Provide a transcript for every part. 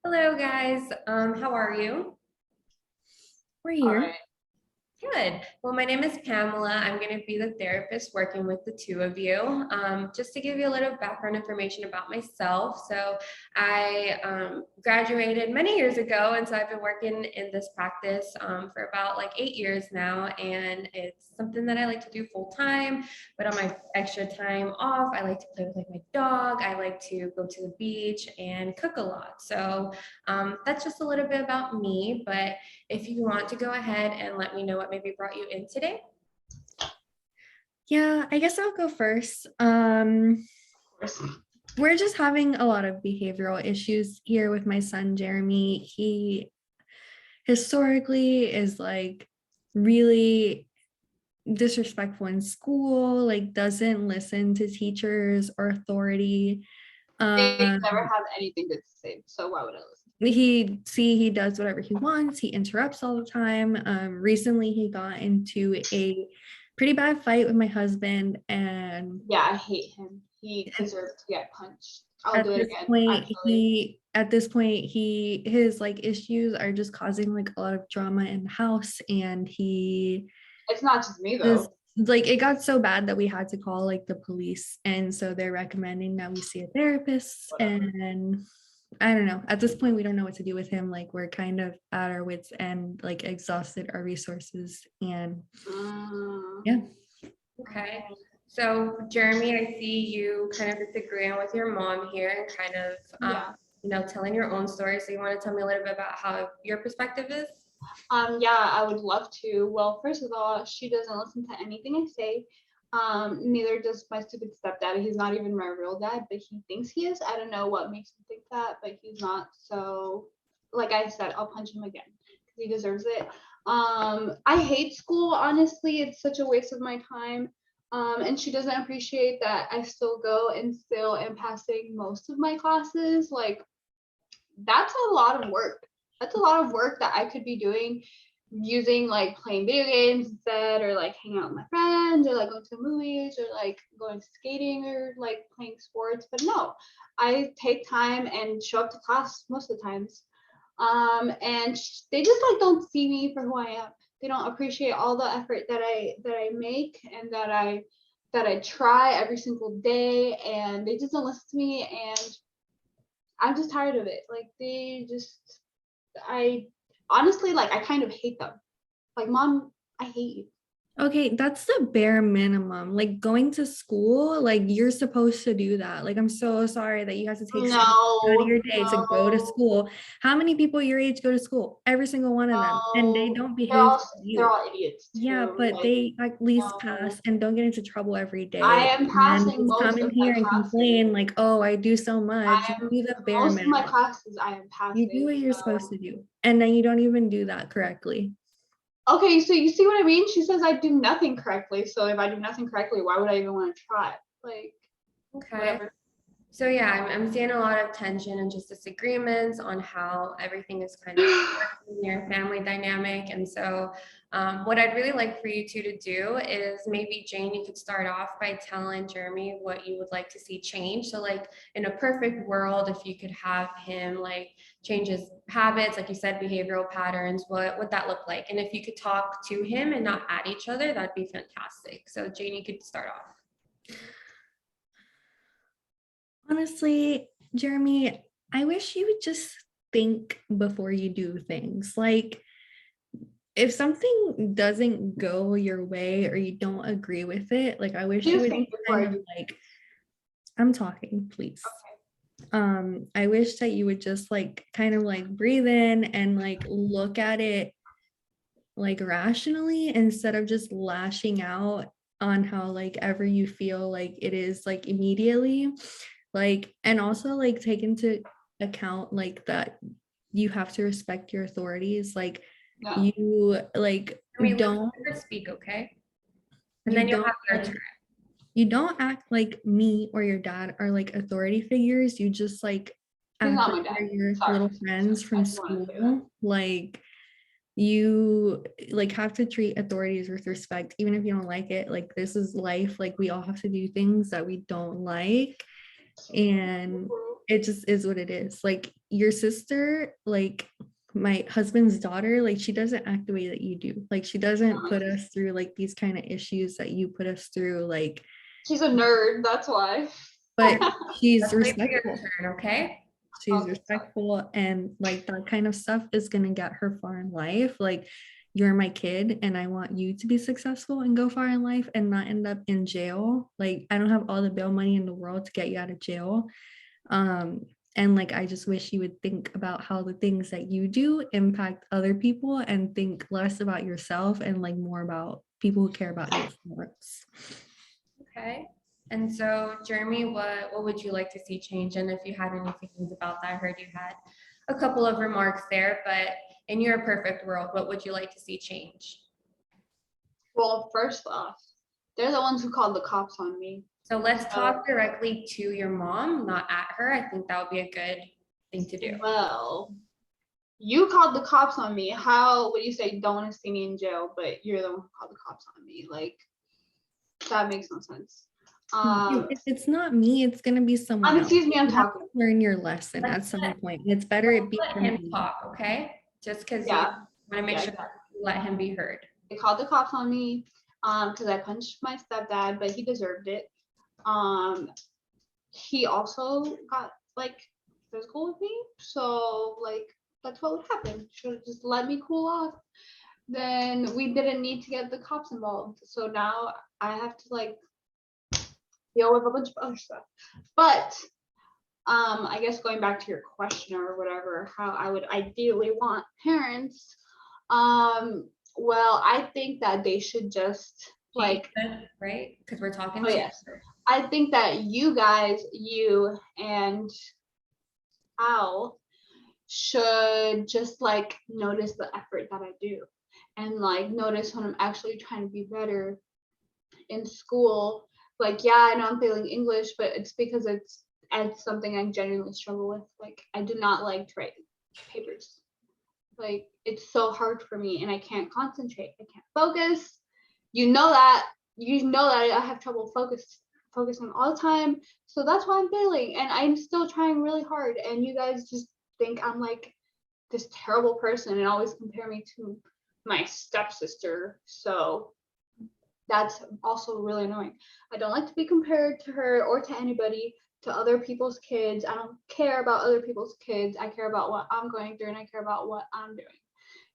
Hello, guys. How are you? We're All here. right. Good. Well, my name is Pamela. I'm going to be the therapist working with the two of you. Just to give you a little background information about myself. So, I graduated many years ago, and so I've been working in this practice for about like 8 years now, and it's something that I like to do full time. But on my extra time off, I like to play with like my dog. I like to go to the beach and cook a lot. So, that's just a little bit about me. But if you want to go ahead and let me know what maybe brought you in today. Yeah, I guess I'll go first. Of course. We're just having a lot of behavioral issues here with my son, Jeremy. He historically is like really disrespectful in school, like doesn't listen to teachers or authority. They Um, never have anything good to say, so why would I listen? he does whatever he wants. He interrupts all the time. Recently he got into a pretty bad fight with my husband, and Yeah, I hate him. He deserves to get punched. I'll at do it this again, point actually. his like issues are just causing like a lot of drama in the house, and he It's not just me just though. like it got so bad that we had to call like the police, and so they're recommending that we see a therapist. Whatever. And I don't know, at this point we don't know what to do with him. Like we're kind of at our wits end, like exhausted our resources, and Mm, yeah. Okay. So, Jeremy, I see you kind of disagreeing with your mom here and kind of, yeah. telling your own story. So, you want to tell me a little bit about how your perspective is? Yeah, I would love to. Well, first of all, she doesn't listen to anything I say. Neither does my stupid stepdad. He's not even my real dad, but he thinks he is. I don't know what makes him think that, but he's not. So, like I said, I'll punch him again because he deserves it. I hate school, honestly. It's such a waste of my time. And she doesn't appreciate that I still go and still am passing most of my classes. Like, that's a lot of work. That's a lot of work that I could be doing using like playing video games instead, or like hanging out with my friends, or like going to movies, or like going skating, or like playing sports. But no, I take time and show up to class most of the times. And they just like don't see me for who I am. They don't appreciate all the effort that I make, and that I try every single day, and they just don't listen to me. And I'm just tired of it. Like I honestly, like, I kind of hate them. Like, mom, I hate you. Okay, that's the bare minimum. Like going to school, like you're supposed to do that. Like I'm so sorry that you have to take so much out of No, your day to go to no, school. How many people your age go to school? Every single one of them, and they no. don't They're behave all for they're you. all idiots Yeah, too. but Like, they at least no. pass and don't get into trouble every I day. am And then passing just come most in of my here and classes. complain like, oh, I do so much. I You am do the bare Most of my minimum. classes I am You do passing. what you're supposed So to do, and then you don't even do that correctly. okay, so you see what I mean? She says I do nothing correctly. So if I do nothing correctly, why would I even want to try? Like, Okay. whatever. So, yeah, I'm seeing a lot of tension and just disagreements on how everything is kind of in your family dynamic. And so, what I'd really like for you two to do is maybe Jane, you could start off by telling Jeremy what you would like to see change. So, like in a perfect world, if you could have him like change his habits, like you said, behavioral patterns, what would that look like? And if you could talk to him and not at each other, that'd be fantastic. So, Jane, you could start off. Honestly, Jeremy, I wish you would just think before you do things. Like, if something doesn't go your way or you don't agree with it, like, I wish Do you would think before kind I of do. like, I'm talking, please. I wish that you would just like kind of like breathe in and like look at it like rationally instead of just lashing out on how like ever you feel like it is like immediately, like, and also like take into account like that you have to respect your authorities. Like No. you like Jeremy, let don't her speak, okay? And you then you'll don't have your turn. you don't act like me or your dad are like authority figures. You just like He's act not like my dad. they're your Sorry. little friends I from just want to say that. school. Like you like have to treat authorities with respect even if you don't like it. Like this is life. Like we all have to do things that we don't like, and it just is what it is. Like your sister, like my husband's daughter, like she doesn't act the way that you do. Like she doesn't put us through like these kind of issues that you put us through. Like, She's a nerd, that's why. but she's Let's wait for your respectful. turn, okay? She's Okay, respectful, and like that kind of stuff is gonna get her far in life. Like you're my kid and I want you to be successful and go far in life and not end up in jail. Like I don't have all the bail money in the world to get you out of jail. And like I just wish you would think about how the things that you do impact other people and think less about yourself and like more about people who care about your thoughts. Okay. And so, Jeremy, what would you like to see change? And if you had any feelings about that, I heard you had a couple of remarks there, but in your perfect world, what would you like to see change? well, first off, they're the ones who called the cops on me. So let's talk directly to your mom, not at her. I think that would be a good thing to do. Well, you called the cops on me. How would you say don't want to see me in jail, but you're the one who called the cops on me? Like, that makes no sense. If it's not me, it's gonna be someone else. Excuse me, I'm You have to talking. learn your lesson at some point. It's better it be Let from him me. talk, okay? Just because you Yeah, want to make yeah, sure exactly. you let him be heard. They called the cops on me because I punched my stepdad, but he deserved it. He also got like physical with me, so like that's what would happen. Should have just let me cool off. Then we didn't need to get the cops involved. So now I have to like deal with a bunch of other stuff. But I guess going back to your question or whatever, how I would ideally want parents. Well, I think that they should just like, right? Because we're talking oh to yes, I think that you guys, you and Al should just like notice the effort that I do and like notice when I'm actually trying to be better in school. Like, yeah, I know I'm failing English, but it's because it's something I genuinely struggle with. Like, I do not like to write papers. Like, it's so hard for me and I can't concentrate. I can't focus. You know that. You know that I have trouble focusing all the time. So that's why I'm failing. And I'm still trying really hard. And you guys just think I'm like this terrible person and always compare me to my stepsister. So that's also really annoying. I don't like to be compared to her or to anybody, to other people's kids. I don't care about other people's kids. I care about what I'm going through and I care about what I'm doing.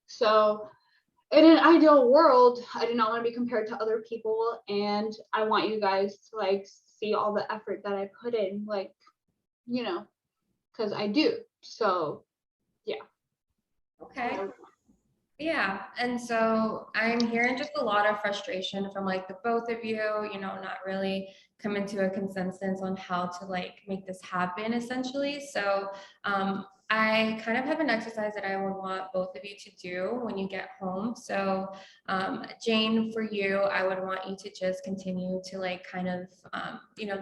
So in an ideal world, I do not want to be compared to other people, and I want you guys to like see all the effort that I put in, like, you know, because I do. So yeah. Okay. Yeah, and so I'm hearing just a lot of frustration from like the both of you, not really coming to a consensus on how to like make this happen essentially. So I kind of have an exercise that I would want both of you to do when you get home. So Jane, for you, I would want you to just continue to like kind of,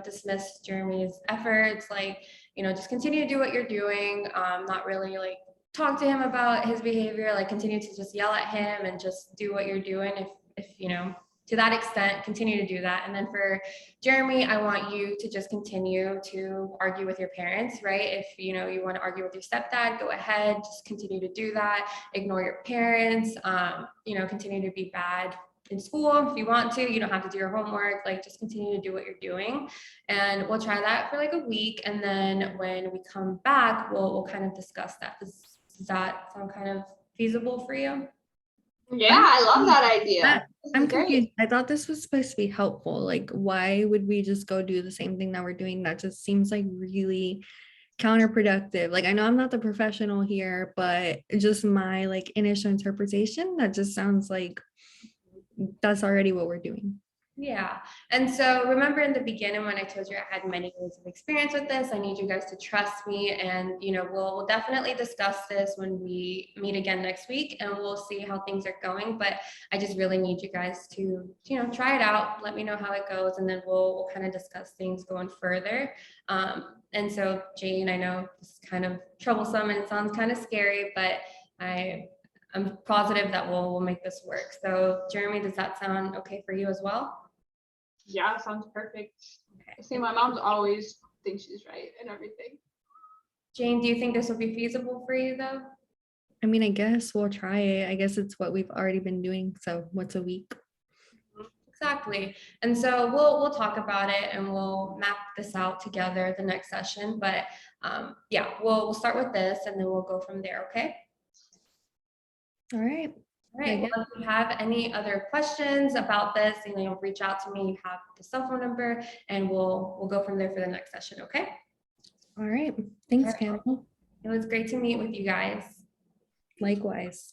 dismiss Jeremy's efforts, like, just continue to do what you're doing, not really like talk to him about his behavior, like continue to just yell at him and just do what you're doing. If to that extent, continue to do that. And then for Jeremy, I want you to just continue to argue with your parents, right? If you want to argue with your stepdad, go ahead, just continue to do that. Ignore your parents, continue to be bad in school if you want to. You don't have to do your homework, like just continue to do what you're doing. And we'll try that for like a week. And then when we come back, we'll kind of discuss that. Does that sound kind of feasible for you? Yeah, I love that idea. I'm confused. I thought this was supposed to be helpful. Like, why would we just go do the same thing that we're doing? That just seems like really counterproductive. Like, I know I'm not the professional here, but just my like initial interpretation, that just sounds like that's already what we're doing. Yeah. And so remember in the beginning when I told you I had many years of experience with this, I need you guys to trust me. And, we'll definitely discuss this when we meet again next week and we'll see how things are going. But I just really need you guys to, try it out. Let me know how it goes. And then we'll kind of discuss things going further. And so Jane, I know it's kind of troublesome and it sounds kind of scary, but I'm positive that we'll make this work. So Jeremy, does that sound okay for you as well? Yeah, sounds perfect. Okay. See, my mom's always thinks she's right and everything. Jane, do you think this will be feasible for you though? I mean, I guess we'll try it. I guess it's what we've already been doing. So what's a week? Exactly. And so we'll talk about it and we'll map this out together the next session. But yeah, we'll start with this and then we'll go from there. Okay. All right. All right. Well, if you have any other questions about this, reach out to me. You have the cell phone number, and we'll go from there for the next session. Okay. All right. Thanks, All right. Pamela. It was great to meet with you guys. Likewise.